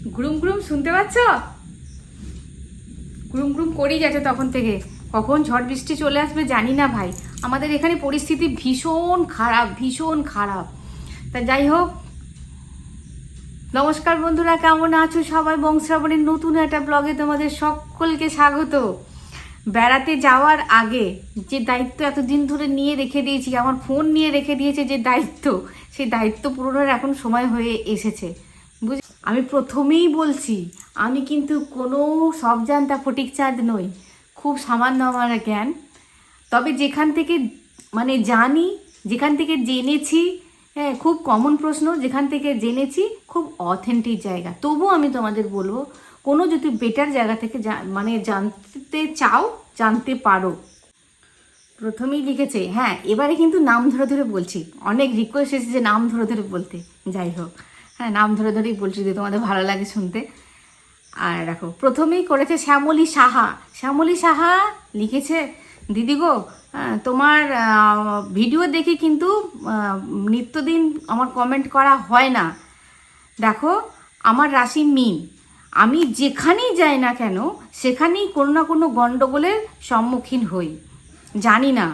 Groom groom শুনতে পাচ্ছ? Groom groom করেই যাচ্ছে তখন থেকে। কখন ঝড় বৃষ্টি চলে আসবে জানি না ভাই। আমাদের এখানে পরিস্থিতি ভীষণ খারাপ, ভীষণ খারাপ। তা যাই হোক, নমস্কার বন্ধুরা, কেমন আছো সবাই? বংশ্রাবণীর নতুন একটা ব্লগে তোমাদের সকলকে স্বাগত। বেড়াতে যাওয়ার আগে যে দায়িত্ব এতদিন ধরে নিয়ে রেখে দিয়েছি, আমার ফোন নিয়ে রেখে দিয়েছে যে দায়িত্ব, সেই দায়িত্ব পূরণের এখন সময় হয়ে এসেছে। আমি প্রথমেই বলছি, আমি কিন্তু কোনো সব জানতা ফটিক চাঁদ নই। খুব সামান্য আমার জ্ঞান। তবে যেখান থেকে জানি, যেখান থেকে জেনেছি, হ্যাঁ, খুব কমন প্রশ্ন, যেখান থেকে জেনেছি খুব অথেন্টিক জায়গা, তবুও আমি তোমাদের বলবো, কোনো যদি বেটার জায়গা থেকে জানতে চাও, জানতে পারো। প্রথমেই লিখেছে, হ্যাঁ এবারে কিন্তু নাম ধরে ধরে বলছি, অনেক রিকোয়েস্ট এসেছে নাম ধরে ধরে বলতে। যাই হোক, হ্যাঁ নাম ধরে ধরেই বলছি যে তোমাদের ভালো লাগে শুনতে। আর দেখো, প্রথমেই করেছে শ্যামলী সাহা। শ্যামলী সাহা লিখেছে, দিদি গো, তোমার ভিডিও দেখে কিন্তু নিত্যদিন আমার কমেন্ট করা হয় না। দেখো, আমার রাশি মীন। আমি যেখানেই যাই না কেন সেখানেই কোনো না কোনো গণ্ডগোলের সম্মুখীন হই। জানি না,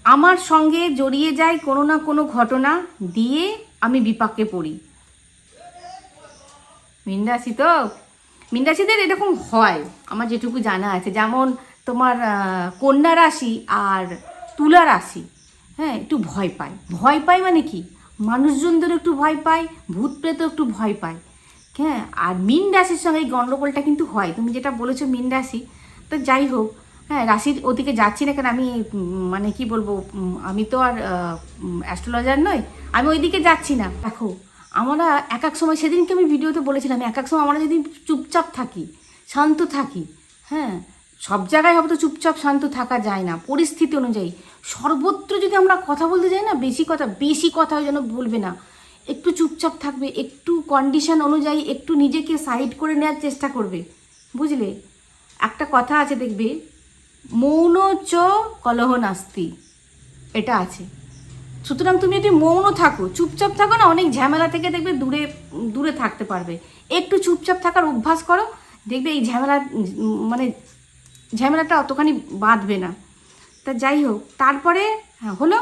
আমার সঙ্গে জড়িয়ে যায় কোনো না কোনো ঘটনা, দিয়ে আমি বিপাকে পড়ি। মীন রাশি তো, মীন রাশিদের এরকম হয় আমার যেটুকু জানা আছে। যেমন তোমার কন্যা রাশি আর তুলা রাশি, হ্যাঁ, একটু ভয় পায়। ভয় পায় মানে কি, মানুষজনদের একটু ভয় পায়, ভূত প্রেত একটু ভয় পায়। হ্যাঁ, আর মীন রাশির সঙ্গে এই গণ্ডগোলটা কিন্তু হয়। তুমি যেটা বলেছো মীন রাশি, তো যাই হোক, হ্যাঁ রাশির ওদিকে যাচ্ছি না কেন, আমি কি বলবো, আমি তো আর অ্যাস্ট্রোলজার নই, আমি ওইদিকে যাচ্ছি না। দেখো, আমরা এক এক সময়, সেদিনকে আমি ভিডিওতে বলেছিলাম, এক এক সময় আমরা যদি চুপচাপ থাকি, শান্ত থাকি, হ্যাঁ, সব জায়গায় হয়তো চুপচাপ শান্ত থাকা যায় না, পরিস্থিতি অনুযায়ী সর্বত্র যদি আমরা কথা বলতে যাই না, বেশি কথা যেন বলবে না, একটু চুপচাপ থাকবে, একটু কন্ডিশন অনুযায়ী একটু নিজেকে সাইড করে নেওয়ার চেষ্টা করবে, বুঝলে? একটা কথা আছে দেখবে, মৌন চ কলহ নাস্তি, এটা আছে। সুতরাং তুমি যদি মৌন থাকো, চুপচাপ থাকো না, অনেক ঝামেলা থেকে দেখবে দূরে দূরে থাকতে পারবে। একটু চুপচাপ থাকার অভ্যাস করো, দেখবে এই ঝামেলাটা অতখানি বাঁধবে না। তা যাই হোক, তারপরে হলো,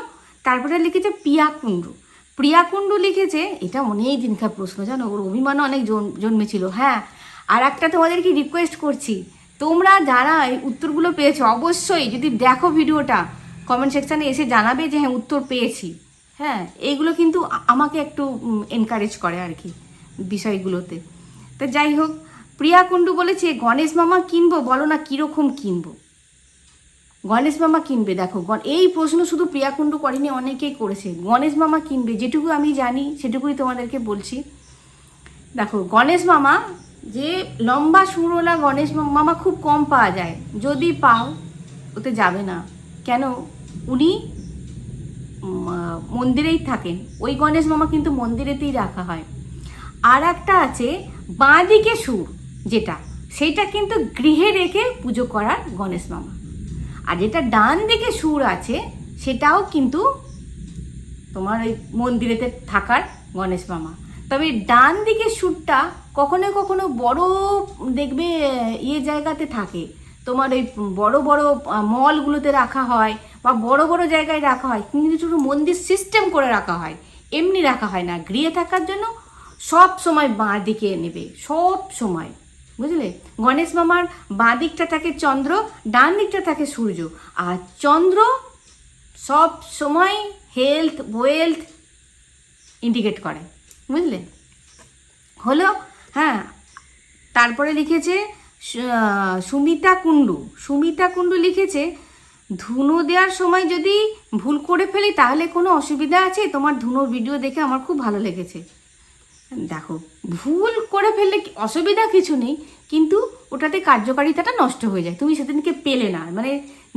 তারপরে লিখেছে প্রিয়া কুণ্ডু। প্রিয়া কুণ্ডু লিখেছে, এটা অনেক দিনকার প্রশ্ন জানো, ওর অভিমানও অনেক জন্মেছিল। হ্যাঁ, আর একটা তোমাদেরকে রিকোয়েস্ট করছি, তোমরা যারা এই উত্তরগুলো পেয়েছো, অবশ্যই যদি দেখো ভিডিওটা, কমেন্ট সেকশানে এসে জানাবে যে হ্যাঁ উত্তর পেয়েছি। হ্যাঁ, এইগুলো কিন্তু আমাকে একটু এনকারেজ করে আর কি বিষয়গুলোতে। তো যাই হোক, প্রিয়া কুণ্ডু বলেছে, গণেশ মামা কিনবো, বলো না কীরকম কিনবো? গণেশ মামা কিনবে। দেখো, এই প্রশ্ন শুধু প্রিয়া কুণ্ডু করেনি, অনেকেই করেছে। গণেশ মামা কিনবে, যেটুকু আমি জানি সেটুকুই তোমাদেরকে বলছি। দেখো, গণেশ মামা, যে লম্বা সুরওয়ালা গণেশ মামা খুব কম পাওয়া যায়, যদি পাও ওতে যাবে না। কেন? উনি মন্দিরেই থাকেন, ওই গণেশ মামা কিন্তু মন্দিরেতেই রাখা হয়। আর একটা আছে বাঁ দিকে সুর, যেটা, সেইটা কিন্তু গৃহে রেখে পুজো করার গণেশ মামা। আর যেটা ডান দিকে সুর আছে, সেটাও কিন্তু তোমার ওই মন্দিরেতে থাকার গণেশ মামা। তবে ডান দিকে সুরটা কখনো কখনো বড় দেখবে জায়গাতে থাকে, তোমার ওই বড় বড় মলগুলোতে রাখা হয় বা বড় বড় জায়গায় রাখা হয়, কিন্তু শুধু মন্দির সিস্টেম করে রাখা হয়, এমনি রাখা হয় না। গৃহে থাকার জন্য সব সময় বাঁ দিকে নেবে, সব সময়, বুঝলে? গণেশ মামার বাঁ দিকটা থাকে চন্দ্র, ডান দিকটা থাকে সূর্য। আর চন্দ্র সব সময় হেলথ ওয়েলথ ইন্ডিকেট করে, বুঝলে? হলো, হ্যাঁ। তারপরে লিখেছে সুমিতা কুণ্ডু। সুমিতা কুণ্ডু লিখেছে, ধুনো দেওয়ার সময় যদি ভুল করে ফেলি তাহলে কোনো অসুবিধা আছে? তোমার ধুনোর ভিডিও দেখে আমার খুব ভালো লেগেছে। দেখো, ভুল করে ফেললে অসুবিধা কিছু নেই, কিন্তু ওটাতে কার্যকারিতাটা নষ্ট হয়ে যায়, তুমি সেদিনকে পেলে না,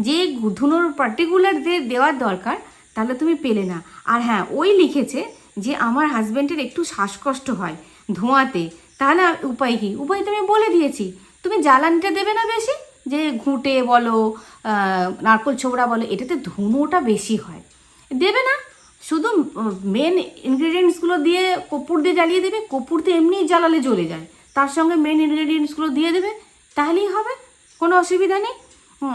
যে ধুনোর পার্টিকুলার যে দেওয়ার দরকার, তাহলে তুমি পেলে না। আর হ্যাঁ, ওই লিখেছে যে আমার হাজব্যান্ডের একটু শ্বাসকষ্ট হয় ধোঁয়াতে, তাহলে উপায় কী? উপায় তুমি বলে দিয়েছি, তুমি জ্বালানিটা দেবে না বেশি, যে ঘুঁটে বলো, নারকোল ছোবড়া বলো, এটাতে ধুনোটা বেশি হয়, দেবে না। শুধু মেন ইনগ্রিডিয়েন্টসগুলো দিয়ে কর্পূর দিয়ে জ্বালিয়ে দেবে, কর্পূর তো এমনিই জ্বালালে জ্বলে যায়, তার সঙ্গে মেন ইনগ্রেডিয়েন্টসগুলো দিয়ে দেবে, তাহলেই হবে, কোনো অসুবিধা নেই।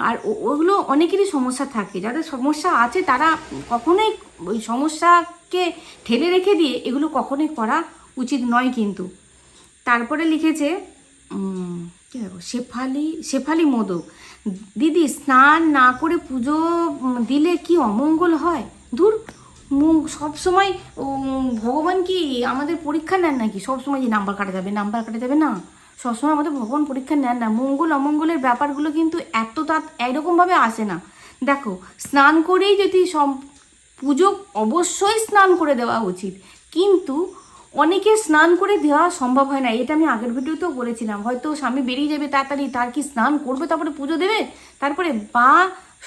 আর ওগুলো অনেকেরই সমস্যা থাকে, যাদের সমস্যা আছে তারা কখনোই ওই সমস্যাকে ঠেলে রেখে দিয়ে এগুলো কখনোই করা উচিত নয় কিন্তু। তারপরে লিখেছে কী দেখো, শেফালি মোদক, দিদি স্নান না করে পুজো দিলে কি অমঙ্গল হয়? ধুর, সবসময় ভগবান কি আমাদের পরীক্ষা নেন নাকি? সবসময় যে নাম্বার কাটা যাবে না, সবসময় আমাদের ভগবান পরীক্ষা নেন না। মঙ্গল অমঙ্গলের ব্যাপারগুলো কিন্তু এরকমভাবে আসে না। দেখো, স্নান করেই যদি পুজো অবশ্যই স্নান করে দেওয়া উচিত, কিন্তু অনেকে স্নান করে দেওয়া সম্ভব হয় না। এটা আমি আগের ভিডিওতেও বলেছিলাম। হয়তো স্বামী বেরিয়ে যাবে তাড়াতাড়ি, তার কি স্নান করবে তারপরে পুজো দেবে, তারপরে বা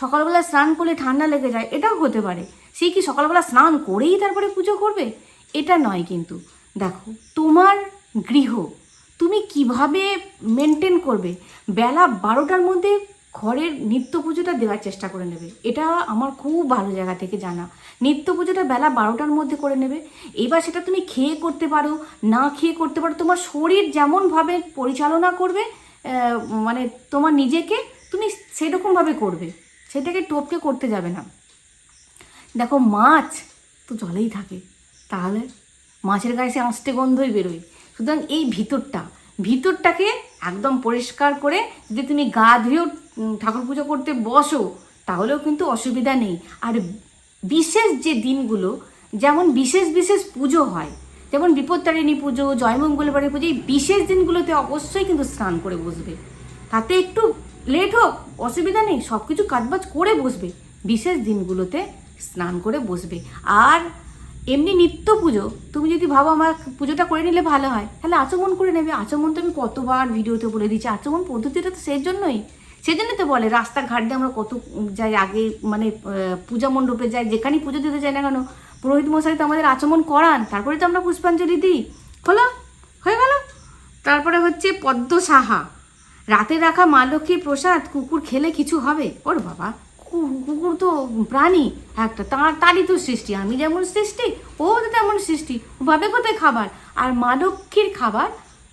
সকালবেলা স্নান করলে ঠান্ডা লেগে যায়, এটাও হতে পারে। সেই কি সকালবেলা স্নান করেই তারপরে পুজো করবে? এটা নয় কিন্তু। দেখো, তোমার গৃহ তুমি কিভাবে মেনটেন করবে, বেলা 12টার মধ্যে ঘরের নিত্য পুজোটা দেওয়ার চেষ্টা করে নেবে। এটা আমার খুব ভালো জায়গা থেকে জানা। নিত্য পুজোটা বেলা 12টার মধ্যে করে নেবে। এবার সেটা তুমি খেয়ে করতে পারো, না খেয়ে করতে পারো, তোমার শরীর যেমনভাবে পরিচালনা করবে, মানে তোমার নিজেকে তুমি সেরকমভাবে করবে, সেটাকে টপকে করতে যাবে না। দেখো, মাছ তো জলেই থাকে, তাহলে মাছের গায়ে সে আঁশটে গন্ধই বেরোয়। সুতরাং এই ভিতরটাকে একদম পরিষ্কার করে যদি তুমি গা ধুয়েও ঠাকুর পুজো করতে বসো, তাহলেও কিন্তু অসুবিধা নেই। আর বিশেষ যে দিনগুলো, যেমন বিশেষ পুজো হয়, যেমন বিপত্তারিণী পুজো, জয়মঙ্গল বাড়ির পুজো, এই বিশেষ দিনগুলোতে অবশ্যই কিন্তু স্নান করে বসবে। তাতে একটু লেট হোক অসুবিধা নেই, সব কিছু কাজবাজ করে বসবে, বিশেষ দিনগুলোতে স্নান করে বসবে। আর এমনি নিত্য পুজো তুমি যদি ভাবো আমার পুজোটা করে নিলে ভালো হয়, তাহলে আচমন করে নেবে। আচমন তো আমি কতবার ভিডিওতে বলে দিচ্ছি, আচমন পদ্ধতিটা তো সেজন্য তো বলে রাস্তাঘাট দিয়ে আমরা কত যাই আগে, মানে পূজা মণ্ডপে যাই, যেখানেই পুজো দিতে যাই না কেন, পুরোহিত মশাই তো আমাদের আচমন করান, তারপরে তো আমরা পুষ্পাঞ্জলি দিই। হয়ে গেল। তারপরে হচ্ছে পদ্ম সাহা, রাতে রাখা মা লক্ষ্মীর প্রসাদ কুকুর খেলে কিছু হবে? ওর বাবা, কুকুর তো প্রাণী একটা, তারই তো সৃষ্টি, আমি যেমন সৃষ্টি ও তো তেমন সৃষ্টি, ভাবে কোথায় খাবার। আর মা লক্ষ্মীর খাবার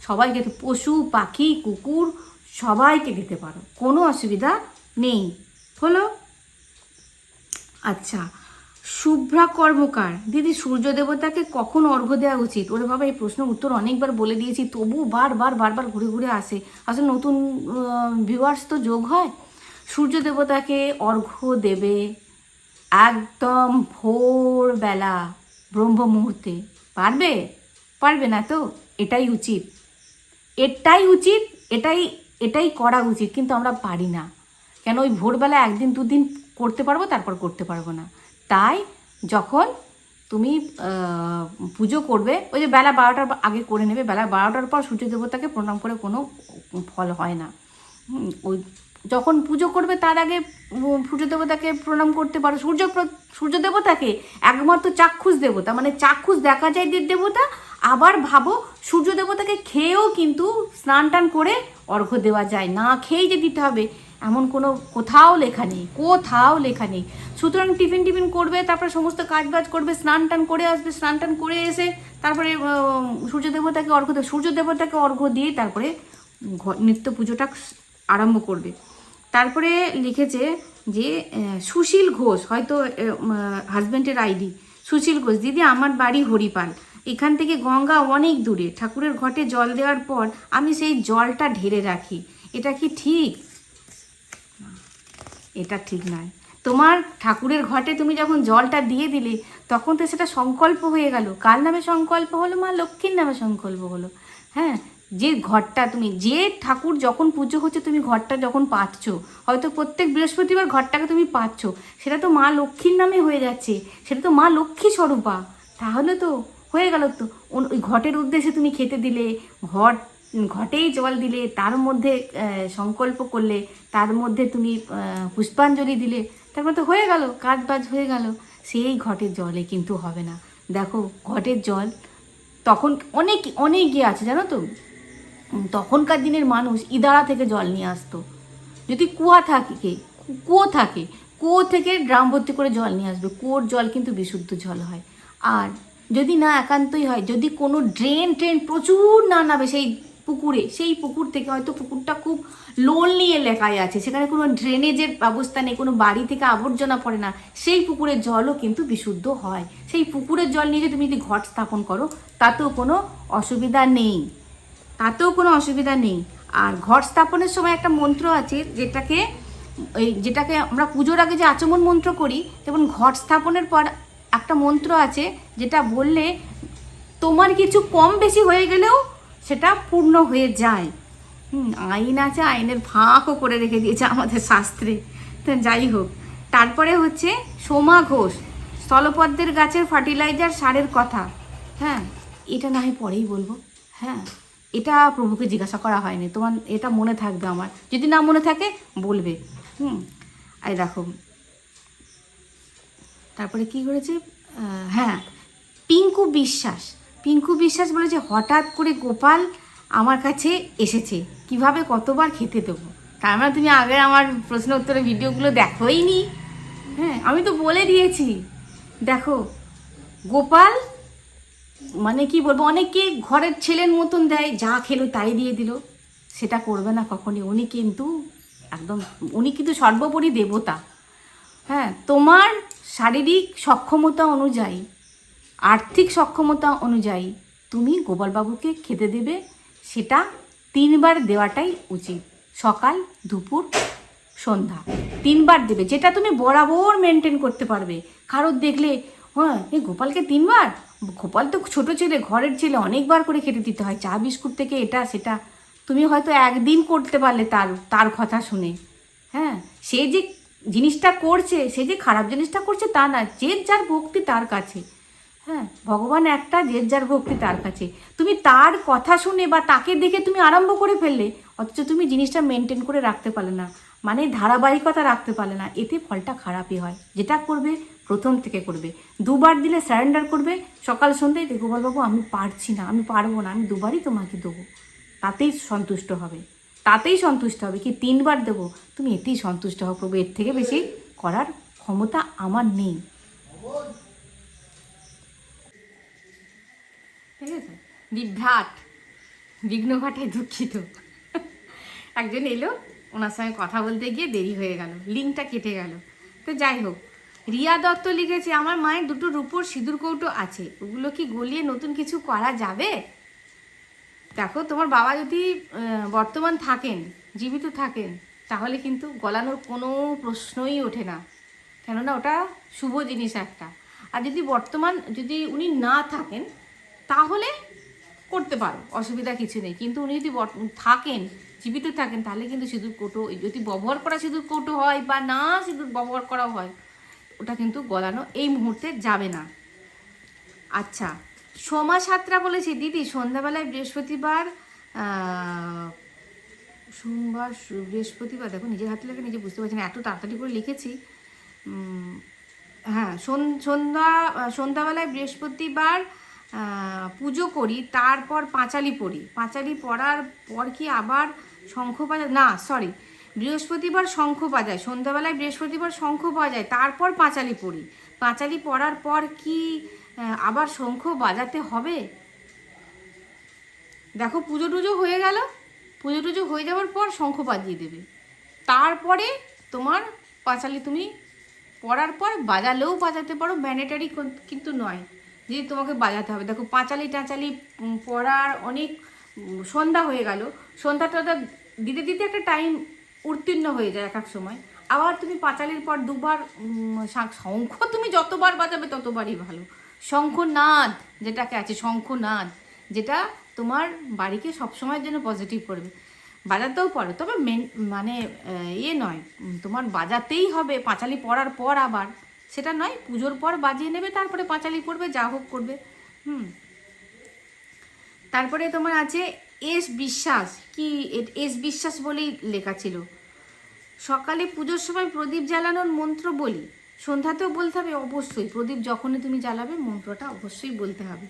সবাইকে, পশু পাখি কুকুর সবাইকে দিতে পারো, কোনো অসুবিধা নেই। হলো। আচ্ছা, শুভ্রা কর্মকার, দিদি সূর্য দেবতাকে কখন অর্ঘ্য দেওয়া উচিত? ওরে বাবা, এই প্রশ্নের উত্তর অনেকবার বলে দিয়েছি, তবু বারবার ঘুরে আসে। আসলে নতুন ভিউয়ার্স তো যোগ হয়। সূর্য দেবতাকে অর্ঘ্য দেবে একদম ভোরবেলা, ব্রহ্ম মুহূর্তে। পারবে না তো? এটাই উচিত, এটাই করা উচিত, কিন্তু আমরা পারি না। কেন? ওই ভোরবেলা একদিন দুদিন করতে পারবো, তারপর করতে পারবো না। তাই যখন তুমি পুজো করবে, ওই যে বেলা 12টার আগে করে নেবে। বেলা 12টার পর সূর্য দেবতাকে প্রণাম করে কোনো ফল হয় না। ওই যখন পুজো করবে তার আগে সূর্য দেবতাকে প্রণাম করতে পারো। সূর্য দেবতাকে একমাত্র চাক্ষুষ দেবতা, মানে চাক্ষুষ দেখা যায় দেবতা। আবার ভাবো, সূর্য দেবতাকে খেয়েও কিন্তু স্নান টান করে অর্ঘ্য দেওয়া যায়, না খেয়েই যে দিতে হবে এমন কোথাও লেখা নেই। সুতরাং টিফিন করবে, তারপরে সমস্ত কাজবাজ করবে, স্নান টান করে আসবে, স্নান টান করে এসে তারপরে সূর্য দেবতাকে অর্ঘ্য দিয়ে তারপরে নিত্য পুজোটা আরম্ভ করবে। তারপরে লিখেছে যে সুশীল ঘোষ, হয়তো হাজব্যান্ডের আইডি, সুশীল ঘোষ, দিদি আমার বাড়ি হরিপাল, এখান থেকে গঙ্গা অনেক দূরে, ঠাকুরের ঘটে জল দেওয়ার পর আমি সেই জলটা ঢেলে রাখি, এটা কি ঠিক? এটা ঠিক নয়। তোমার ঠাকুরের ঘটে তুমি যখন জলটা দিয়ে দিলে, তখন তো সেটা সংকল্প হয়ে গেল। কার নামে সংকল্প হলো? মা লক্ষ্মীর নামে সংকল্প হলো। হ্যাঁ, যে ঘরটা তুমি, যে ঠাকুর যখন পুজো হচ্ছে তুমি ঘরটা যখন পাচ্ছ, হয়তো প্রত্যেক বৃহস্পতিবার ঘরটাকে তুমি পাচ্ছ, সেটা তো মা লক্ষ্মীর নামে হয়ে যাচ্ছে, সেটা তো মা লক্ষ্মী স্বরূপা। তাহলে তো হয়ে গেল। তো ওই ঘটের উদ্দেশ্যে তুমি খেতে দিলে, ঘটেই জল দিলে, তার মধ্যে সংকল্প করলে, তার মধ্যে তুমি পুষ্পাঞ্জলি দিলে, তারপর তো হয়ে গেল, কাজবাজ হয়ে গেল। সেই ঘটের জলে কিন্তু হবে না। দেখো, ঘটের জল তখন অনেক ইয়ে আছে জানো তো। তখনকার দিনের মানুষ ইদারা থেকে জল নিয়ে আসতো। যদি কুয়ো থাকে, কুয়ো থেকে ড্রাম ভর্তি করে জল নিয়ে আসবে। কুয়োর জল কিন্তু বিশুদ্ধ জল হয়। আর যদি না একান্তই হয়, যদি কোনো ড্রেন প্রচুর না নামে সেই পুকুরে, সেই পুকুর থেকে, হয়তো পুকুরটা খুব লোনলি এলাকায় আছে, সেখানে কোনো ড্রেনেজের ব্যবস্থা নেই, কোনো বাড়ি থেকে আবর্জনা পড়ে না, সেই পুকুরের জলও কিন্তু বিশুদ্ধ হয়। সেই পুকুরের জল নিয়ে তুমি যদি ঘট স্থাপন করো তাতেও কোনো অসুবিধা নেই, তাতেও কোনো অসুবিধা নেই। আর ঘট স্থাপনের সময় একটা মন্ত্র আছে যেটাকে আমরা পুজোর আগে যে আচমন মন্ত্র করি, যেমন ঘট স্থাপনের পর একটা মন্ত্র আছে যেটা বললে তোমার কিছু কম বেশি হয়ে গেলেও সেটা পূর্ণ হয়ে যায়। আইন আছে, আইনের ফাঁকও করে রেখে দিয়েছে আমাদের শাস্ত্রে। তো যাই হোক, তারপরে হচ্ছে সোমা ঘোষ স্থলপদ্মের গাছের ফার্টিলাইজার সারের কথা। হ্যাঁ, এটা না হয় পরেই বলবো। হ্যাঁ, এটা প্রভুকে জিজ্ঞাসা করা হয়নি, তোমার এটা মনে থাকবে, আমার যদি না মনে থাকে বলবে। এই দেখো তারপরে কি করেছে, হ্যাঁ, পিঙ্কু বিশ্বাস বলেছে হঠাৎ করে গোপাল আমার কাছে এসেছে, কিভাবে কতবার খেতে দেবো। তার মানে তুমি আগে আমার প্রশ্ন উত্তরের ভিডিওগুলো দেখোই নি। হ্যাঁ, আমি তো বলে দিয়েছি। দেখো, গোপাল মানে কি বলবো, অনেকে ঘরের ছেলের মতন দেয়, যা খেলো তাই দিয়ে দিল, সেটা করবে না কখনই। উনি কিন্তু সর্বোপরি দেবতা। হ্যাঁ, তোমার শারীরিক সক্ষমতা অনুযায়ী, আর্থিক সক্ষমতা অনুযায়ী তুমি গোপালবাবুকে খেতে দেবে, সেটা 3 বার দেওয়াটাই উচিত। সকাল, দুপুর, সন্ধ্যা 3 বার দেবে, যেটা তুমি বরাবর মেনটেন করতে পারবে। কারোর দেখলে হ্যাঁ এই গোপালকে 3 বার, গোপাল তো ছোট ছেলে, ঘরের ছেলে, অনেকবার করে খেতে দিতে হয়, চা বিস্কুট থেকে এটা সেটা, তুমি হয়তো একদিন করতে পারলে তার কথা শুনে। হ্যাঁ, সে যে জিনিসটা করছে, সে যে খারাপ জিনিসটা করছে তা না, যে যার ভক্তি তার কাছে। হ্যাঁ, ভগবান একটা, যে যার ভক্তি তার কাছে। তুমি তার কথা শুনে বা তাকে দেখে তুমি আরম্ভ করে ফেললে, অথচ তুমি জিনিসটা মেনটেন করে রাখতে পারলে না, মানে ধারাবাহিকতা রাখতে পারলে না, এতে ফলটা খারাপই হয়। যেটা করবে প্রথম থেকে করবে, 2 বার দিলে সারেন্ডার করবে, সকাল সন্ধ্যায় দেখো গোপালবাবু আমি পারছি না, আমি পারবো না, আমি 2 বারই তোমাকে দেবো, তাতেই সন্তুষ্ট হবে, কি 3 বার দেবো, তুমি এতেই সন্তুষ্ট হও প্রভু, এর থেকে বেশি করার ক্ষমতা আমার নেই। ঠিক আছে, বিঘ্ন ঘটায় দুঃখিত। একজন এলো, ওনার সঙ্গে কথা বলতে গিয়ে দেরি হয়ে গেল, লিঙ্কটা কেটে গেল। তো যাই হোক, রিয়া দত্ত লিখেছে আমার মায়ের 2টো রূপোর সিঁদুর কৌটো আছে, ওগুলো কি গলিয়ে নতুন কিছু করা যাবে? দেখো, তোমার বাবা যদি বর্তমান থাকেন, জীবিত থাকেন, তাহলে কিন্তু গলানোর কোনো প্রশ্নই ওঠে না, কেননা ওটা শুভ জিনিস একটা। আর যদি উনি না থাকেন তাহলে করতে পারো, অসুবিধা কিছু নেই। কিন্তু উনি যদি থাকেন, জীবিত থাকেন, তাহলে কিন্তু সিঁদুর কৌটো, যদি ব্যবহার করা সিঁদুর কৌটো হয় বা না সিঁদুর ব্যবহার করা হয়, ওটা কিন্তু গলানো এই মুহূর্তে যাবে না। আচ্ছা, সোমা সাতরা বলেছে দিদি সন্ধ্যাবেলায় বৃহস্পতিবার, দেখো নিজের হাতে লেখা নিজে বুঝতে পারছি না, এত তাড়াতাড়ি করে লিখেছি। হ্যাঁ, সন্ধ্যাবেলায় বৃহস্পতিবার পুজো করি, তারপর পাঁচালি পড়ি, পাঁচালি পড়ার পর কি আবার শঙ্খ বাজায়, না সরি, বৃহস্পতিবার শঙ্খ বাজায়, সন্ধ্যাবেলায় বৃহস্পতিবার শঙ্খ বাজায়, তারপর পাঁচালি পড়ি, পাঁচালি পড়ার পর কি আবার শঙ্খ বাজাতে হবে? দেখো, পুজো টুজো হয়ে গেল, পুজো টুজো হয়ে যাওয়ার পর শঙ্খ বাজিয়ে দেবে, তারপরে তোমার পাঁচালি তুমি পড়ার পর বাজালেও বাজাতে পারো, ম্যান্ডেটারি কিন্তু নয় যে তোমাকে বাজাতে হবে। দেখো, পাঁচালি টাচালি পড়ার অনেক, সন্ধ্যা হয়ে গেল, সন্ধ্যাটা দিতে দিতে একটা টাইম উত্তীর্ণ হয়ে যায় এক সময়, আবার তুমি পাঁচালির পর 2 বার শঙ্খ তুমি যতবার বাজাবে ততবারই ভালো। শঙ্খনাদ যেটাকে আছে, শঙ্খনাদ, যেটা তোমার বাড়িকে সবসময়ের জন্য পজিটিভ করবে, বাজাতেও পারো, তবে মানে নয় তোমার বাজাতেই হবে পাঁচালি পড়ার পর, আবার সেটা নয়, পুজোর পর বাজিয়ে নেবে, তারপরে পাঁচালি পড়বে, যা হোক করবে। তারপরে তোমার আছে এস বিশ্বাস বলেই লেখা ছিল, সকালে পুজোর সময় প্রদীপ জ্বালানোর মন্ত্র বলি, সন্ধ্যাতেও বলতে হবে, অবশ্যই প্রদীপ যখনই তুমি জ্বালাবে মন্ত্রটা অবশ্যই বলতে হবে।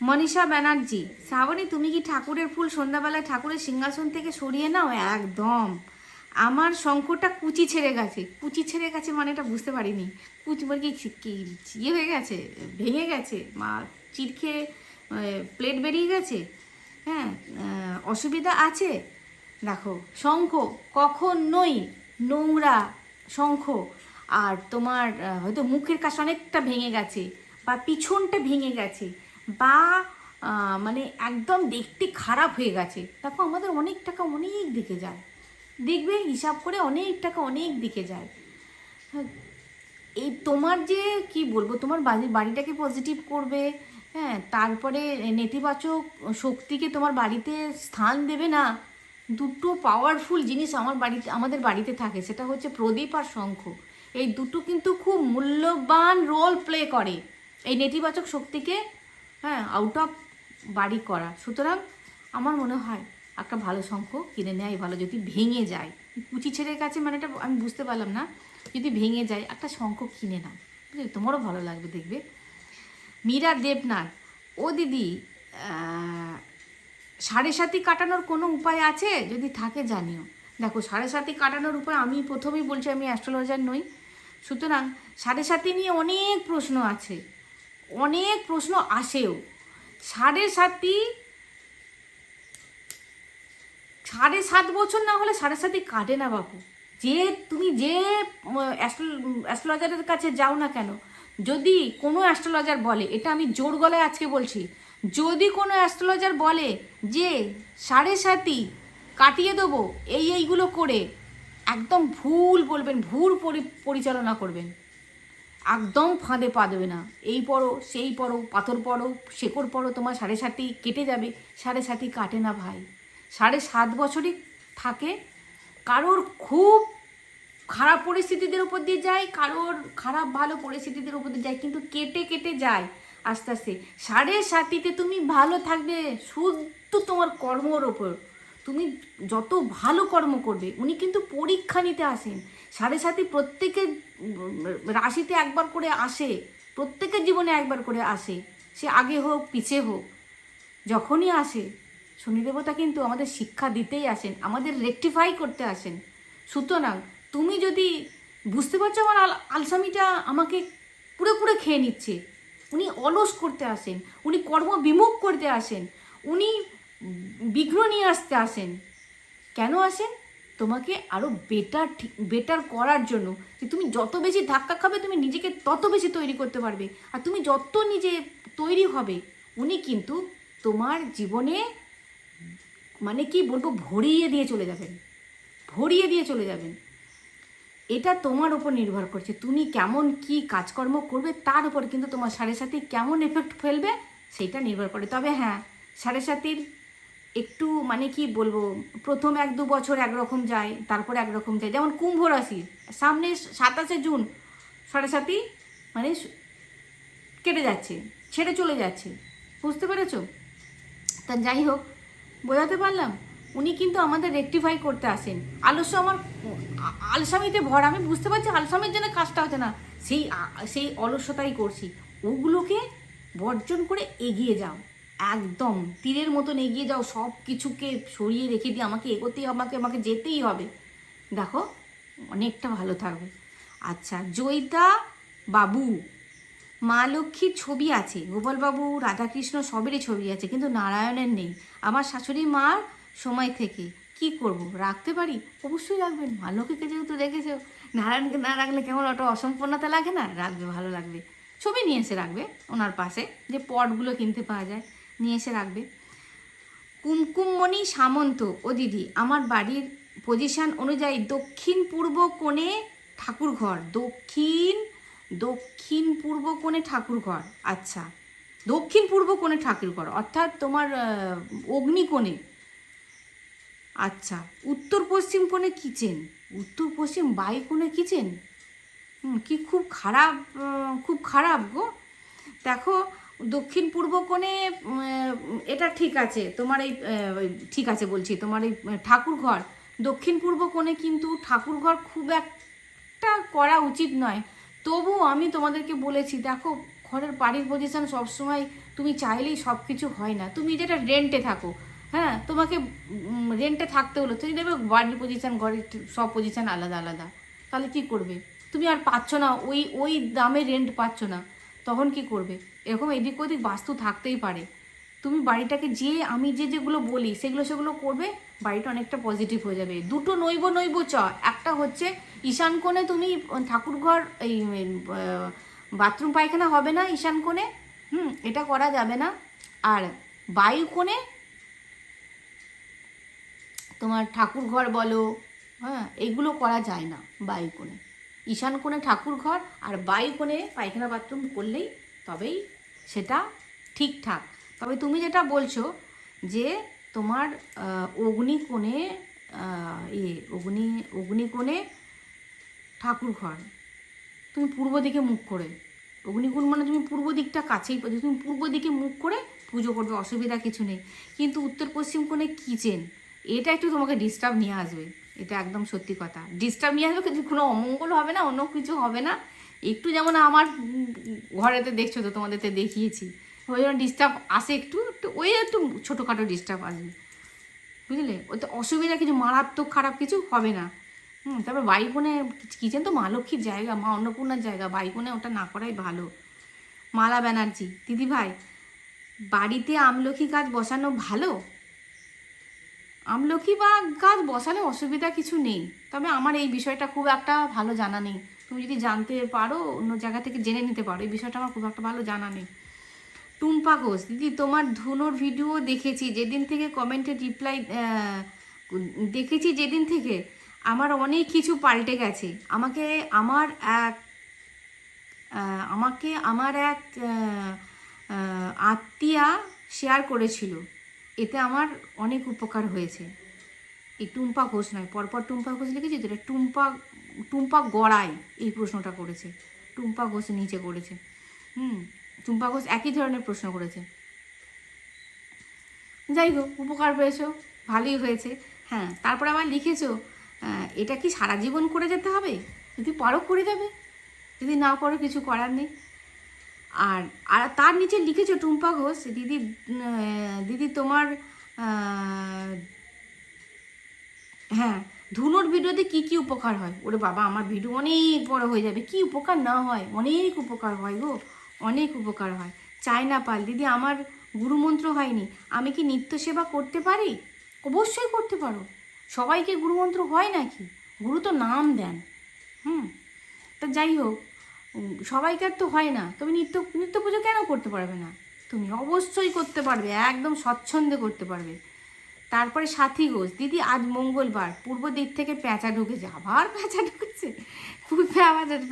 মনীষা ব্যানার্জি, শ্রাবণী তুমি কি ঠাকুরের ফুল সন্ধ্যাবেলায় ঠাকুরের সিংহাসন থেকে সরিয়ে নাও? একদম, আমার শঙ্খটা কুচি ছেড়ে গেছে মানে এটা বুঝতে পারিনি, কুচি মানে কি ইয়ে হয়ে গেছে, ভেঙে গেছে, চিরখে প্লেট বেরিয়ে গেছে, হ্যাঁ, অসুবিধা আছে। দেখো, শঙ্খ কখনোই নোংরা শঙ্খ আর তোমার হয়তো মুখের কাছে অনেকটা ভেঙে গেছে বা পিছনটা ভেঙে গেছে বা মানে একদম দেখতে খারাপ হয়ে গেছে, দেখো আমাদের অনেক টাকা অনেক দিকে যায়, দেখবে হিসাব করে অনেক টাকা অনেক দিকে যায়। হ্যাঁ, এই তোমার যে কি বলবো, তোমার বাড়িটাকে পজিটিভ করবে, হ্যাঁ, তারপরে নেতিবাচক শক্তিকে তোমার বাড়িতে স্থান দেবে না। দুটো পাওয়ারফুল জিনিস আমাদের বাড়িতে থাকে, সেটা হচ্ছে প্রদীপ আর শঙ্খ। এই দুটো কিন্তু খুব মূল্যবান রোল প্লে করে এই নেতিবাচক শক্তিকে, হ্যাঁ, আউট অফ বাড়ি করা। সুতরাং আমার মনে হয় একটা ভালো শঙ্খ কিনে নেওয়াই ভালো। যদি ভেঙে যায়, কুচি ছেলের কাছে মানে এটা আমি বুঝতে পারলাম না, যদি ভেঙে যায় একটা শঙ্খ কিনে নাও, বুঝলি, তোমারও ভালো লাগবে দেখবে। মীরা দেবনাথ, ও দিদি, সাড়ে সাতি কাটানোর কোনো উপায় আছে? যদি থাকে জানিও। দেখো, সাড়ে সাতি কাটানোর উপায় আমি প্রথমেই বলছি, আমি অ্যাস্ট্রোলজার নই, সুতরাং সাড়ে সাতি নিয়ে অনেক প্রশ্ন আছে, অনেক প্রশ্ন আসেও। সাড়ে সাতি 7.5 বছর না হলে সাড়ে সাতি কাটে না বাবু। তুমি যে অ্যাস্ট্রোলজারের কাছে যাও না কেন, যদি কোনো অ্যাস্ট্রোলজার বলে, এটা আমি জোর গলায় আজকে বলছি, যদি কোনো অ্যাস্ট্রোলজার বলে যে সাড়ে সাতি কাটিয়ে দেবো এইগুলো করে, একদম ভুল বলবেন, ভুল পরিচালনা করবেন, একদম ফাঁদে পা দেবে না। এই পড়ো, সেই পড়ো, পাথর পড়ো, শেকড় পড়ো, তোমার সাড়ে সাতি কেটে যাবে। সাড়ে সাতি কাটে না ভাই, 7.5 বছরই থাকে। কারোর খুব খারাপ পরিস্থিতিদের উপর দিয়ে যায়, কারোর খারাপ ভালো পরিস্থিতিদের উপর দিয়ে যায়, কিন্তু কেটে কেটে যায় আস্তে আস্তে। সাড়ে সাতিতে তুমি ভালো থাকবে শুধু তোমার কর্মর ওপর। তুমি যত ভালো কর্ম করবে, উনি কিন্তু পরীক্ষা নিতে আসেন। সাড়ে সাতি প্রত্যেকের রাশিতে একবার করে আসে, প্রত্যেকের জীবনে একবার করে আসে, সে আগে হোক পিছে হোক, যখনই আসে শনিদেবতা কিন্তু আমাদের শিক্ষা দিতেই আসেন, আমাদের রেকটিফাই করতে আসেন। সুতরাং তুমি যদি বুঝতে পারছো আমার আলসামিটা আমাকে পুরো পুরো খেয়ে নিচ্ছে, উনি অলস করতে আসেন, উনি কর্মবিমুখ করতে আসেন, উনি বিঘ্ন নিয়ে আসতে আসেন। কেন আসেন? তোমাকে আরও বেটার করার জন্য, যে তুমি যত বেশি ধাক্কা খাবে তুমি নিজেকে তত বেশি তৈরি করতে পারবে। আর তুমি যত নিজে তৈরি হবে, উনি কিন্তু তোমার জীবনে মানে কি বলবো, ভরিয়ে দিয়ে চলে যাবেন, ভরিয়ে দিয়ে চলে যাবেন। এটা তোমার ওপর নির্ভর করছে, তুমি কেমন কি কাজকর্ম করবে তার উপর কিন্তু তোমার সাড়ে সাতি কেমন এফেক্ট ফেলবে সেটা নির্ভর করে। তবে হ্যাঁ, সাড়ে সাতির একটু মানে কি বলবো, প্রথম 1-2 বছর একরকম যায়, তারপর একরকম যায়। যেমন কুম্ভ রাশি, সামনে 27শে জুন সাড়ে সাতি মানে কেটে যাচ্ছে, ছেড়ে চলে যাচ্ছে, বুঝতে পেরেছো? তা যাই হোক, বোঝাতে পারলাম। উনি কিন্তু আমাদের রেকটিফাই করতে আসেন। আলস্য আমার আলসামিতে ভরা, আমি বুঝতে পারছি আলসামের জন্য কাজটা হচ্ছে না, সেই অলস্যতাই করছি। ওগুলোকে বর্জন করে এগিয়ে যাও, একদম তীরের মতন এগিয়ে যাও, সব কিছুকে সরিয়ে রেখে দিয়ে আমাকে এগোতেই আমাকে যেতেই হবে। দেখো অনেকটা ভালো থাকবে। আচ্ছা, জয়িতা বাবু, মা লক্ষ্মীর ছবি আছে, গোপালবাবু, রাধাকৃষ্ণ সবেরই ছবি আছে, কিন্তু নারায়ণের নেই। আমার শাশুড়ি মার সময় থেকে কি করব, রাখতে পারি? অবশ্যই রাখবেন, মা লক্ষ্মীকে যেহেতু রেখেছো, নারায়ণকে না রাখলে কেমন একটা অসম্পূর্ণতা লাগে না? রাখবে, ভালো লাগবে। ছবি নিয়ে এসে রাখবে ওনার পাশে, যে পটগুলো কিনতে পাওয়া যায়, নিয়ে এসে রাখবে। কুমকুমমণি সামন্ত, ও দিদি, আমার বাড়ির পজিশন অনুযায়ী দক্ষিণ পূর্ব কোণে ঠাকুর ঘর, দক্ষিণ পূর্ব কোণে ঠাকুর ঘর। আচ্ছা, দক্ষিণ পূর্ব কোণে ঠাকুর ঘর অর্থাৎ তোমার অগ্নিকোণে। আচ্ছা, উত্তর পশ্চিম কোণে কিচেন, উত্তর পশ্চিম বাই কোণে কিচেন, কি খুব খারাপ গো। দেখো, দক্ষিণ পূর্ব কোণে এটা ঠিক আছে, তোমার এই ঠিক আছে বলছি, তোমার এই ঠাকুর ঘর দক্ষিণ পূর্ব কোণে, কিন্তু ঠাকুর ঘর খুব একটা করা উচিত নয়। তবু আমি তোমাদেরকে বলেছি, দেখো ঘরের বাড়ির পজিশন সবসময় তুমি চাইলেই সব কিছু হয় না। তুমি যেটা রেন্টে থাকো, হ্যাঁ, তোমাকে রেন্টে থাকতে হলো, তুমি দেখবে বাড়ির পজিশন, ঘরের সব পজিশন আলাদা আলাদা, তাহলে কি করবে? তুমি আর পাচ্ছ না, ওই দামে রেন্ট পাচ্ছ না, তখন কি করবে? এরকম এদিক ওদিক বাস্তু থাকতেই পারে। তুমি বাড়িটাকে আমি যেগুলো বলি সেগুলো করবে, বাড়িটা অনেকটা পজিটিভ হয়ে যাবে। দুটো নৈব একটা হচ্ছে ঈশান কোণে তুমি ঠাকুর ঘর, এই বাথরুম পায়খানা হবে না ঈশান কোণে, এটা করা যাবে না। আর বায়ু কোণে তোমার ঠাকুর ঘর বলো, হ্যাঁ, এগুলো করা যায় না বায়ু কোণে। ঈশান কোণে ঠাকুর ঘর আর বায়ু কোণে পায়খানা বাথরুম করলেই তবেই সেটা ঠিকঠাক। তবে তুমি যেটা বলছো যে তোমার অগ্নিকোণে অগ্নিকোণে ঠাকুর ঘর, তুমি পূর্ব দিকে মুখ করে, অগ্নিকোণ মানে তুমি পূর্ব দিকটা কাছেই, তুমি পূর্ব দিকে মুখ করে পুজো করবে, অসুবিধা কিছু নেই। কিন্তু উত্তর পশ্চিম কোণে কিচেন, এটা একটু তোমাকে ডিস্টার্ব নিয়ে আসবে, এটা একদম সত্যি কথা। ডিস্টার্ব নিয়ে আসবে, কিন্তু কোনো অমঙ্গল হবে না, অন্য কিছু হবে না। একটু যেমন আমার ঘরেতে দেখছো তো, তোমাদেরতে দেখিয়েছি, ওই জন্য ডিস্টার্ব আসে একটু একটু, ওই একটু ছোটোখাটো ডিস্টার্ব আসবে, বুঝলে? ওতে অসুবিধা কিছু মারাত্মক খারাপ কিছু হবে না। তারপর বাইকোণে কিচেন তো মা লক্ষ্মীর জায়গা, মা অন্নপূর্ণার জায়গা, বাইকোণে ওটা না করাই ভালো। মালা ব্যানার্জি, দিদিভাই বাড়িতে আমলকি গাছ বসানো ভালো? আমলকি বা গাছ বসালে অসুবিধা কিছু নেই, তবে আমার এই বিষয়টা খুব একটা ভালো জানা নেই। তুমি যদি জানতে পারো অন্য জায়গা থেকে জেনে নিতে পারো, এই বিষয়টা আমার খুব একটা ভালো জানা নেই। টুম্পা ঘোষ, দিদি তোমার ধুনোর ভিডিও দেখেছি যেদিন থেকে, কমেন্টে রিপ্লাই দেখেছি যেদিন থেকে, আমার অনেক কিছু পাল্টে গেছে। আমার এক আত্মীয়া শেয়ার করেছিল, এতে আমার অনেক উপকার হয়েছে। এই টুম্পা ঘোষ নয়, পরপর টুম্পা ঘোষ লিখেছি, যেটা টুম্পা গড়াই এই প্রশ্নটা করেছে, টুম্পা ঘোষ নিচে করেছে। টুম্পা ঘোষ একই ধরনের প্রশ্ন করেছে। যাই হোক, উপকার পেয়েছো, ভালোই হয়েছে। হ্যাঁ, তারপর আবার লিখেছো এটা কি সারা জীবন করে যেতে হবে? যদি পারো করে যাবে, যদি না পারো কিছু করার নেই। আর আর তার নিচে লিখেছো টুম্পা ঘোষ, দিদি তোমার হ্যাঁ, ধুনোর ভিডিওতে কি কি উপকার হয়? ওরে বাবা, আমার ভিডিও অনেক বড় হয়ে যাবে, কি উপকার না হয়, অনেক উপকার হয় গো, অনেক উপকার হয়। চায়না পাল, দিদি আমার গুরুমন্ত্র হয়নি, আমি কি নিত্য সেবা করতে পারি? অবশ্যই করতে পারো। সবাইকে গুরুমন্ত্র হয় নাকি? গুরু তো নাম দেন। তা যাই হোক, সবাইকার তো হয় না, তুমি নিত্য পুজো কেন করতে পারবে না? তুমি অবশ্যই করতে পারবে, একদম স্বচ্ছন্দে করতে পারবে। তারপরে সাথী ঘোষ, দিদি আজ মঙ্গলবার, পূর্ব দিক থেকে প্যাঁচা ঢুকেছে। আবার প্যাঁচা ঢুকেছে?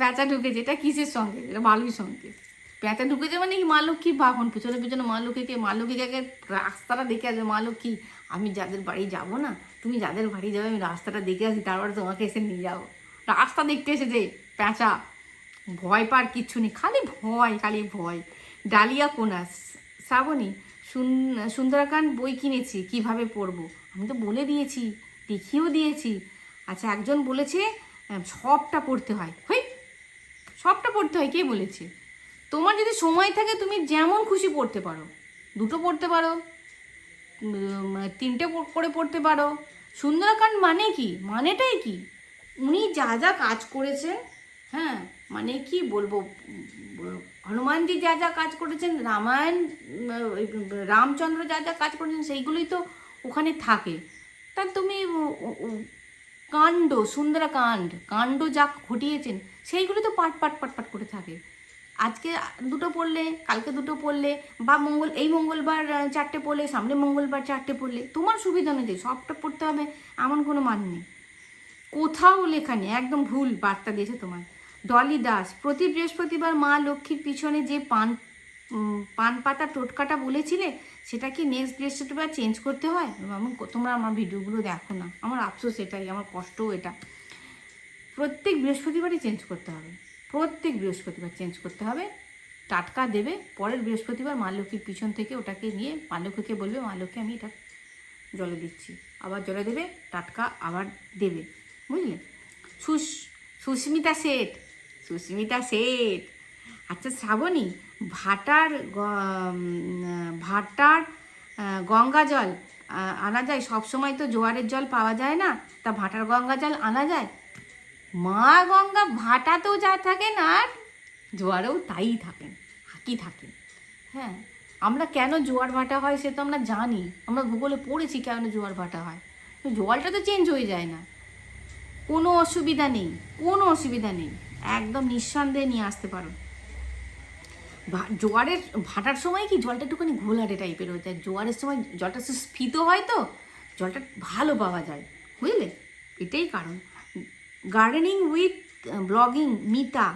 প্যাঁচা ঢুকেছে, এটা কিসের সঙ্গে? এটা বালুর সঙ্গে। প্যাঁচা ঢুকেছে মানে কি? মা লক্ষ্মী বাহন, পিছনে পিছনে মা লক্ষ্মীকে আগে রাস্তাটা দেখে আসবে। মা লক্ষ্মী, আমি যাদের বাড়ি যাব না, তুমি যাদের বাড়ি যাবে, আমি রাস্তাটা দেখে আসি, তারপরে তোমাকে এসে নিয়ে যাবো। রাস্তা দেখতে এসেছে প্যাঁচা, ভয় পার কিচ্ছু নেই, খালি ভয়। ডালিয়া কোনাস, শ্রাবণী, সুন্দরকাণ্ড বই কিনেছি, কিভাবে পড়বো? আমি তো বলে দিয়েছি, দেখিয়েও দিয়েছি। আচ্ছা, একজন বলেছে সবটা পড়তে হয়, সবটা পড়তে হয়, কে বলেছে? তোমার যদি সময় থাকে তুমি যেমন খুশি পড়তে পারো, দুটো পড়তে পারো, তিনটে করে পড়তে পারো। সুন্দরকাণ্ড মানে কি? মানেটাই কি? উনি যা যা কাজ করেছেন, হ্যাঁ, মানে কি বলবো, হনুমানজি যা যা কাজ করেছেন, রামচন্দ্র যা যা কাজ করেছেন, সেইগুলোই তো ওখানে থাকে। তা তুমি কাণ্ড যা ঘটিয়েছেন, সেইগুলো তো পাট করে থাকে। আজকে দুটো পড়লে, কালকে দুটো পড়লে, বা এই মঙ্গলবার 4টে পড়লে, সামনে মঙ্গলবার 4টে পড়লে, তোমার সুবিধা অনুযায়ী সবটা পড়তে হবে এমন কোনো মান নেই। কোথাও লেখা নেই, একদম ভুল বার্তা দিয়েছে তোমার। ডলি দাস, প্রতি বৃহস্পতিবার মা লক্ষ্মীর পিছনে যে পান পাতা টোটকাটা বলেছিলে, সেটা কি নেক্সট বৃহস্পতিবার চেঞ্জ করতে হয়? তোমরা আমার ভিডিওগুলো দেখো না, আমার আফসোস এটাই, আমার কষ্টও এটা। প্রত্যেক বৃহস্পতিবারই চেঞ্জ করতে হবে, প্রত্যেক বৃহস্পতিবার চেঞ্জ করতে হবে। টাটকা দেবে, পরের বৃহস্পতিবার মা লক্ষ্মীর পিছন থেকে ওটাকে নিয়ে মা লক্ষ্মীকে বলবে, মা লক্ষ্মী আমি এটা জলে দিচ্ছি, আবার জলে দেবে, টাটকা আবার দেবে, বুঝলে? সুস্মিতা শেঠ, আচ্ছা শ্রাবণী, ভাটার গঙ্গা জল আনা যায়? সবসময় তো জোয়ারের জল পাওয়া যায় না, তা ভাটার গঙ্গা জল আনা যায়? মা গঙ্গা ভাটাতেও যা থাকেন আর জোয়ারেও তাই থাকেন, হাকি থাকেন। হ্যাঁ, আমরা কেন জোয়ার ভাটা হয় সে তো আমরা জানি, আমরা ভূগোলে পড়েছি কেন জোয়ার ভাটা হয়। তো জলটা তো চেঞ্জ হয়ে যায় না, কোনো অসুবিধা নেই, কোনো অসুবিধা নেই, একদম নিঃসন্দেহে নিয়ে আসতে পারো। জোয়ারের ভাটার সময় কি জলটা একটুখানি ঘোলাটে টাইপের হয়ে যায়, জোয়ারের সময় জলটা স্ফীত হয়, তো জলটা ভালো পাওয়া যায়, বুঝলে, এটাই কারণ। গার্ডেনিং উইথ ব্লগিং মিতা,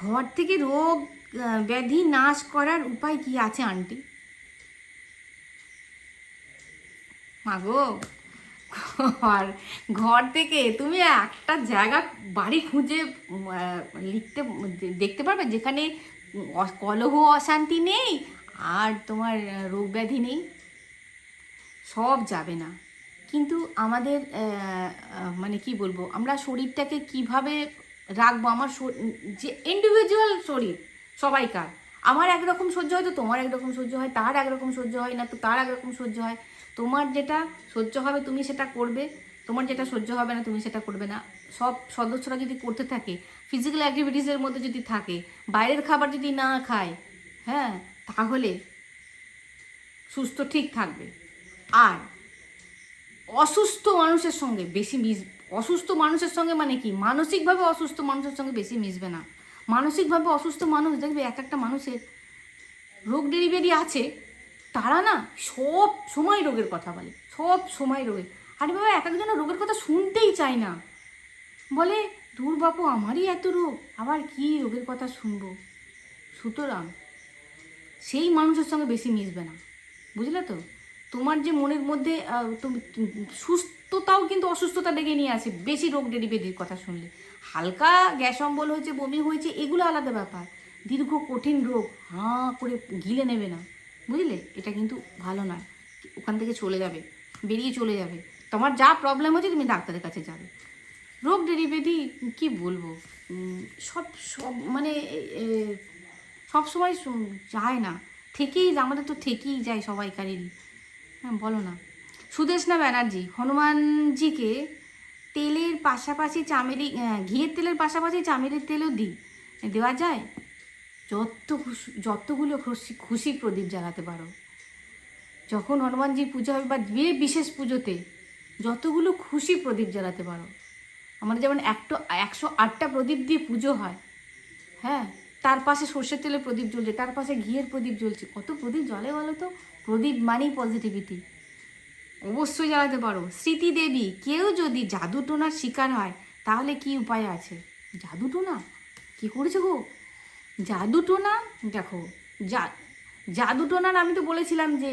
ঘর থেকে রোগ ব্যাধি নাশ করার উপায় কি আছে আন্টি? মাগো, আর ঘর থেকে তুমি একটা জায়গা বাড়ি খুঁজে লিখতে দেখতে পারবে যেখানে কলহ অশান্তি নেই আর তোমার রোগ ব্যাধি নেই? সব যাবে না, কিন্তু আমাদের মানে কি বলবো, আমরা শরীরটাকে কিভাবে রাখবো, আমার যে ইন্ডিভিজুয়াল শরীর সবাইকার, আমার একরকম সহ্য হয় তো তোমার একরকম সহ্য হয়, তার একরকম সহ্য হয় না তো তার একরকম সহ্য হয়। তোমার যেটা সহ্য হবে তুমি সেটা করবে, তোমার যেটা সহ্য হবে না তুমি সেটা করবে না। সব সদস্যরা যদি করতে থাকে, ফিজিক্যাল অ্যাক্টিভিটিসের মধ্যে যদি থাকে, বাইরের খাবার যদি না খায়, হ্যাঁ, তাহলে সুস্থ ঠিক থাকবে। আর অসুস্থ মানুষের সঙ্গে বেশি অসুস্থ মানুষের সঙ্গে মানে কি, মানসিকভাবে অসুস্থ মানুষের সঙ্গে বেশি মিশবে না। মানসিকভাবে অসুস্থ মানুষ দেখবে এক একটা মানুষের রোগ ডেলিভারি আছে, তারা না সব সময় রোগের কথা বলে, সব সময় রোগের। আরে বাবা, এক একজনের রোগের কথা শুনতেই চায় না, বলে দূর বাপু আমারই এত রোগ, আবার কি রোগের কথা শুনবো। সুতরাং সেই মানুষের সঙ্গে বেশি মিশবে না, বুঝলে তো। তোমার যে মনের মধ্যে সুস্থতাও কিন্তু অসুস্থতা ডেকে নিয়ে আসে বেশি রোগ ডেরিভেটির কথা শুনলে। হালকা গ্যাস অম্বল হয়েছে, বমি হয়েছে, এগুলো আলাদা ব্যাপার। দীর্ঘ কঠিন রোগ হাঁ করে গিলে নেবে না, বুঝলে, এটা কিন্তু ভালো নয়। ওখান থেকে চলে যাবে, বেরিয়ে চলে যাবে। তোমার যা প্রবলেম হচ্ছে তুমি ডাক্তারের কাছে যাবে। রোগ ডেরিভেটি কি বলবো, সব সব মানে সব সময় যায় না, থেকেই আমাদের তো থেকেই যায় সবাইকারেরই। হ্যাঁ বলো না। সুদেশনা ব্যানার্জি, হনুমানজিকে তেলের পাশাপাশি চামেলি, ঘিয়ের তেলের পাশাপাশি চামেলির তেলও দেওয়া যায়, যতগুলো খুশি খুশি প্রদীপ জ্বালাতে পারো। যখন হনুমানজির পুজো হবে বা বিশেষ পুজোতে যতগুলো খুশি প্রদীপ জ্বালাতে পারো। আমাদের যেমন 108টা প্রদীপ দিয়ে পুজো হয়, হ্যাঁ, তার পাশে সর্ষের তেলের প্রদীপ জ্বলছে, তার পাশে ঘিয়ের প্রদীপ জ্বলছে, কত প্রদীপ জ্বলে বলো তো। প্রদীপ মানেই পজিটিভিটি, অবশ্যই জ্বালাতে পারো। স্মৃতি দেবী, কেউ যদি জাদু টোনার শিকার হয় তাহলে কি উপায় আছে? জাদু টোনা কী করেছে গো? জাদু টোনা দেখো, জাদু টোনার আমি তো বলেছিলাম যে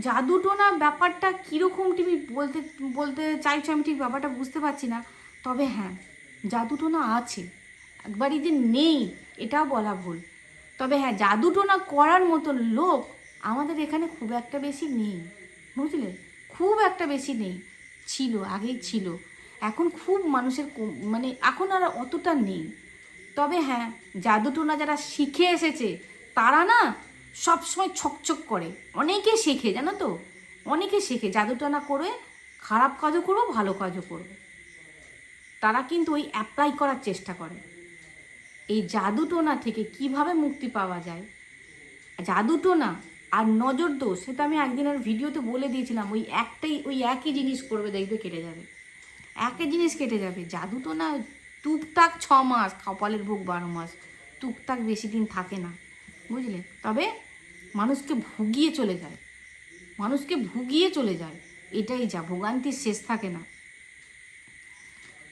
জাদু টোনা ব্যাপারটা কীরকম তুমি বলতে বলতে চাইছো, আমি ঠিক ব্যাপারটা বুঝতে পারছি না। তবে হ্যাঁ, জাদু টোনা আছে, একবারই যে নেই এটাও বলা ভুল। তবে হ্যাঁ, জাদু টোনা করার মতো লোক আমাদের এখানে খুব একটা বেশি নেই, বুঝলে, খুব একটা বেশি নেই। ছিল, আগেই ছিল, এখন খুব মানুষের মানে এখন আর অতটা নেই। তবে হ্যাঁ, জাদু টোনা যারা শিখে এসেছে তারা না সবসময় ছকছক করে, অনেকে শেখে জানো তো, অনেকে শেখে জাদু টোনা করে, খারাপ কাজও করবো ভালো কাজও করবো, তারা কিন্তু ওই অ্যাপ্লাই করার চেষ্টা করে। এই জাদু টোনা থেকে কিভাবে মুক্তি পাওয়া যায়, জাদু টোনা আর নজর দোষ, সেটা আমি একদিনের ভিডিওতে বলে দিয়েছিলাম। ওই একই জিনিস করবে, দেখবে কেটে যাবে, একই জিনিস কেটে যাবে। জাদু টোনা টুকটাক 6 মাস, কপালের ভোগ 12 মাস, টুকটাক বেশি দিন থাকে না, বুঝলে। তবে মানুষকে ভুগিয়ে চলে যায়, মানুষকে ভুগিয়ে চলে যায়, এটাই যা, ভোগান্তির শেষ থাকে না।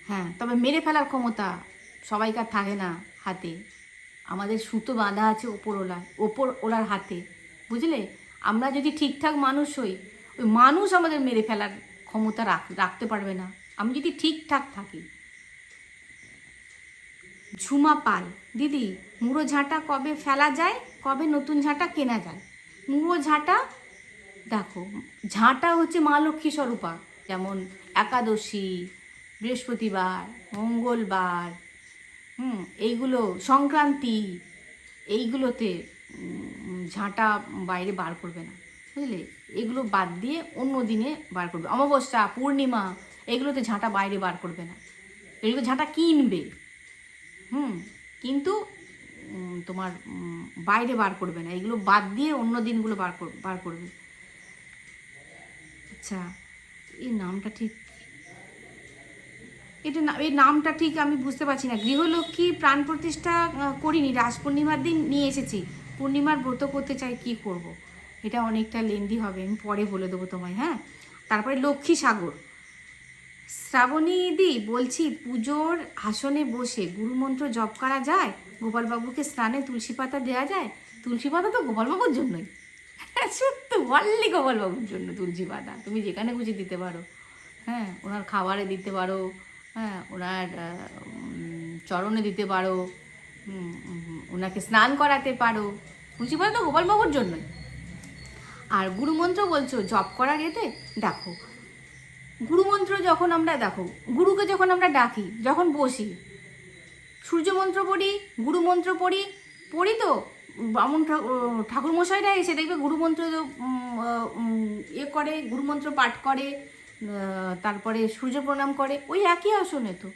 হ্যাঁ, তবে মেরে ফেলার ক্ষমতা সবাইকার থাকে না হাতে, আমাদের সুতো বাঁধা আছে ওপরওলার হাতে, বুঝলে। আমরা যদি ঠিকঠাক মানুষ হই, ওই মানুষ আমাদের মেরে ফেলার ক্ষমতা রাখতে পারবে না, আমি যদি ঠিকঠাক থাকি। ঝুমা পাল, দিদি মুড়ো ঝাঁটা কবে ফেলা যায়, কবে নতুন ঝাঁটা কেনা যায়? মুড়ো ঝাঁটা দেখো, ঝাঁটা হচ্ছে মা লক্ষ্মী স্বরূপা, যেমন একাদশী, বৃহস্পতিবার, মঙ্গলবার, এইগুলো সংক্রান্তি, এইগুলোতে ঝাঁটা বাইরে বার করবে না, বুঝলে। এগুলো বাদ দিয়ে অন্য দিনে বার করবে, অমাবস্যা, পূর্ণিমা, এগুলোতে ঝাঁটা বাইরে বার করবে না, এগুলো ঝাঁটা কিনবে। কিন্তু তোমার বাইরে বার করবে না, এগুলো বাদ দিয়ে অন্য দিনগুলো বার করবে। আচ্ছা, এই নামটা ঠিক, এই নামটা ঠিক আমি বুঝতে পারছি না। গৃহলক্ষ্মী প্রাণ প্রতিষ্ঠা করিনি, রাস পূর্ণিমার দিন নিয়ে এসেছি। পূর্ণিমার ব্রত করতে চাই, কি করব। এটা অনেকটা লেন্দি হবে, আমি পরে বলে দেবো তোমায়। হ্যাঁ, তারপরে লক্ষ্মী সাগর। শ্রাবণী দি বলছি, পুজোর আসনে বসে গুরুমন্ত্র জপ করা যায়? গোপালবাবুকে স্নানে তুলসী পাতা দেওয়া যায়? তুলসী পাতা তো গোপালবাবুর জন্যই, সত্য বললি, গোপালবাবুর জন্য তুলসী পাতা তুমি যেখানে খুশি দিতে পারো। হ্যাঁ, ওনার খাবারে দিতে পারো, হ্যাঁ, ওনার চরণে দিতে পারো, ওনাকে স্নান করাতে পারো। তুলসী পাতা তো গোপালবাবুর জন্যই। আর গুরুমন্ত্র বলছো জপ করার এতে, দেখো গুরুমন্ত্র যখন আমরা, দেখো গুরুকে যখন আমরা ডাকি, যখন বসি, সূর্যমন্ত্র পড়ি, গুরুমন্ত্র পড়ি তো বামুন ঠাকুরমশাইরা এসে দেখবে গুরুমন্ত্র ইয়ে করে, গুরুমন্ত্র পাঠ করে, তারপরে সূর্য প্রণাম করে, ওই একই আসনে তো,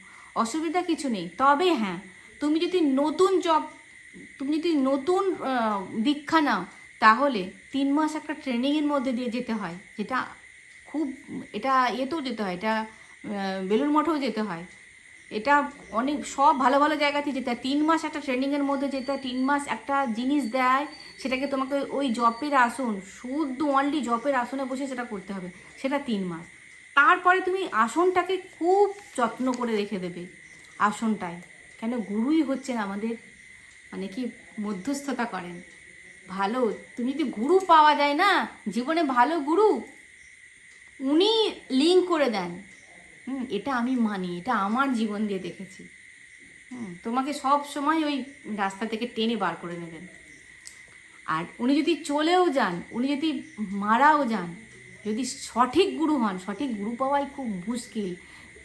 অসুবিধা কিছু নেই। তবে হ্যাঁ, তুমি যদি নতুন দীক্ষা নাও, তাহলে 3 মাস একটা ট্রেনিংয়ের মধ্যে দিয়ে যেতে হয়, যেটা খুব, এটা ইয়েতেও যেতে হয়, এটা বেলুড় মঠেও যেতে হয়, এটা অনেক সব ভালো ভালো জায়গাতে যেতে হয়। 3 মাস একটা ট্রেনিংয়ের মধ্যে যেতে হয়, 3 মাস একটা জিনিস দেয়, সেটাকে তোমাকে ওই জপের আসন, শুদ্ধ অনলি জপের আসনে বসে সেটা করতে হবে, সেটা 3 মাস। তারপরে তুমি আসনটাকে খুব যত্ন করে রেখে দেবে, আসনটায়। কেন, গুরুই হচ্ছেন আমাদের, মানে কি, মধ্যস্থতা করেন। ভালো, তুমি যদি গুরু পাওয়া যায় না জীবনে, ভালো গুরু, উনি লিঙ্ক করে দেন। এটা আমি মানি, এটা আমার জীবন দিয়ে দেখেছি। তোমাকে সব সময় ওই রাস্তা থেকে টেনে বার করে নেবেন। আর উনি যদি চলেও যান, উনি যদি মারাও যান, যদি সঠিক গুরু হন, সঠিক গুরু পাওয়াই খুব মুশকিল,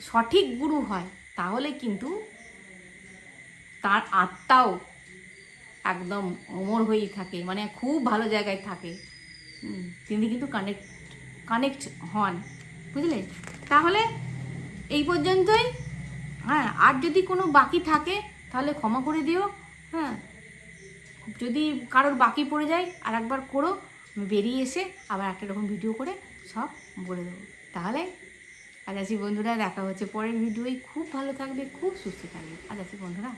সঠিক গুরু হয়, তাহলে কিন্তু তার আত্মাও একদম অমর হয়েই থাকে, মানে খুব ভালো জায়গায় থাকে। তিনি কিন্তু কানেক্ট হন, বুঝলে? তাহলে এই পর্যন্তই। হ্যাঁ, আর যদি কোনো বাকি থাকে তাহলে ক্ষমা করে দিও। হ্যাঁ, যদি কারোর বাকি পড়ে যায় আর একবার করো, আমি বেরিয়ে এসে আবার একটা রকম ভিডিও করে সব বলে দেবো। তাহলে আজ আসি বন্ধুরা, দেখা হচ্ছে পরের ভিডিওই। খুব ভালো থাকবে, খুব সুস্থ থাকবে। আজ আসি বন্ধুরা।